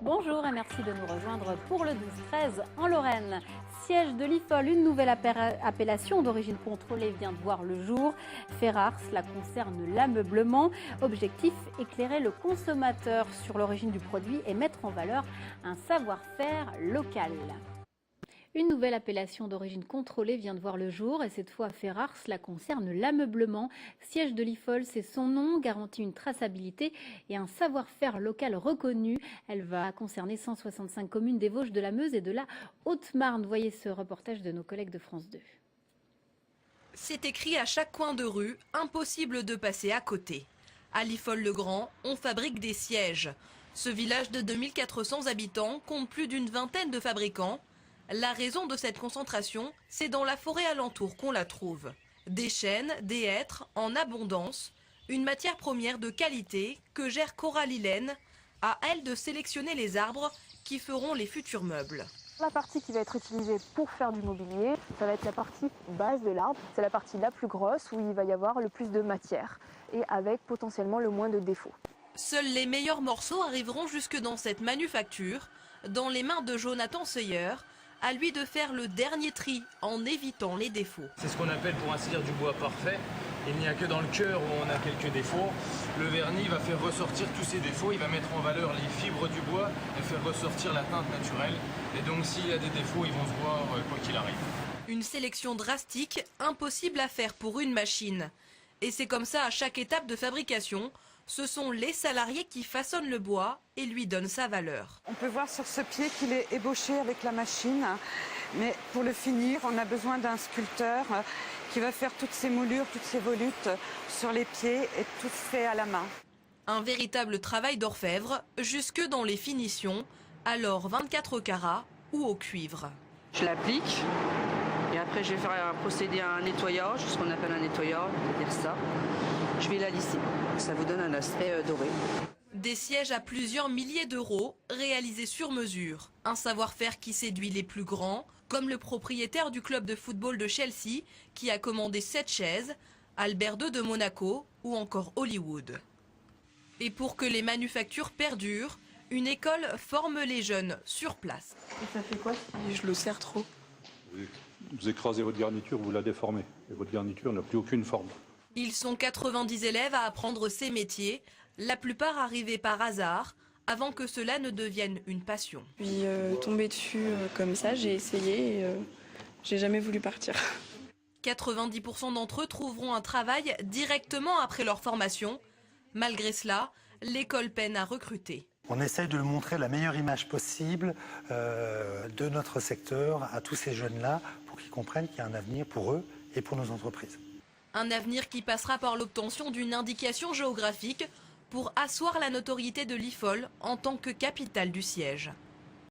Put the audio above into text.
Bonjour et merci de nous rejoindre pour le 12-13 en Lorraine. Siège de l'IFOL, une nouvelle appellation d'origine contrôlée vient de voir le jour. Fait rare, cela concerne l'ameublement. Objectif, éclairer le consommateur sur l'origine du produit et mettre en valeur un savoir-faire local. Une nouvelle appellation d'origine contrôlée vient de voir le jour et cette fois fait rare, cela concerne l'ameublement. Siège de l'IFOL, c'est son nom, garantit une traçabilité et un savoir-faire local reconnu. Elle va concerner 165 communes des Vosges, de la Meuse et de la Haute-Marne. Voyez ce reportage de nos collègues de France 2. C'est écrit à chaque coin de rue, impossible de passer à côté. À l'IFOL-le-Grand, on fabrique des sièges. Ce village de 2400 habitants compte plus d'une vingtaine de fabricants. La raison de cette concentration, c'est dans la forêt alentour qu'on la trouve. Des chênes, des hêtres en abondance, une matière première de qualité que gère Coralie Laine. À elle de sélectionner les arbres qui feront les futurs meubles. La partie qui va être utilisée pour faire du mobilier, ça va être la partie basse de l'arbre. C'est la partie la plus grosse où il va y avoir le plus de matière et avec potentiellement le moins de défauts. Seuls les meilleurs morceaux arriveront jusque dans cette manufacture, dans les mains de Jonathan Seyer. À lui de faire le dernier tri en évitant les défauts. C'est ce qu'on appelle pour ainsi dire du bois parfait. Il n'y a que dans le cœur où on a quelques défauts. Le vernis va faire ressortir tous ces défauts, il va mettre en valeur les fibres du bois et faire ressortir la teinte naturelle. Et donc s'il y a des défauts, ils vont se voir quoi qu'il arrive. Une sélection drastique, impossible à faire pour une machine. Et c'est comme ça à chaque étape de fabrication. Ce sont les salariés qui façonnent le bois et lui donnent sa valeur. On peut voir sur ce pied qu'il est ébauché avec la machine, mais pour le finir, on a besoin d'un sculpteur qui va faire toutes ces moulures, toutes ces volutes sur les pieds et tout fait à la main. Un véritable travail d'orfèvre, jusque dans les finitions, alors 24 carats ou au cuivre. Je l'applique et après je vais procéder à un nettoyage, ce qu'on appelle un nettoyage, c'est-à-dire ça. Je vais la lisser, ça vous donne un aspect doré. Des sièges à plusieurs milliers d'euros, réalisés sur mesure. Un savoir-faire qui séduit les plus grands, comme le propriétaire du club de football de Chelsea, qui a commandé 7 chaises, Albert II de Monaco ou encore Hollywood. Et pour que les manufactures perdurent, une école forme les jeunes sur place. Et ça fait quoi si je le serre trop? Vous écrasez votre garniture, vous la déformez. Et votre garniture n'a plus aucune forme. Ils sont 90 élèves à apprendre ces métiers, la plupart arrivés par hasard, avant que cela ne devienne une passion. Puis tombé dessus comme ça, j'ai essayé et j'ai jamais voulu partir. 90% d'entre eux trouveront un travail directement après leur formation. Malgré cela, l'école peine à recruter. On essaye de montrer la meilleure image possible de notre secteur à tous ces jeunes-là pour qu'ils comprennent qu'il y a un avenir pour eux et pour nos entreprises. Un avenir qui passera par l'obtention d'une indication géographique pour asseoir la notoriété de l'IFOL en tant que capitale du siège.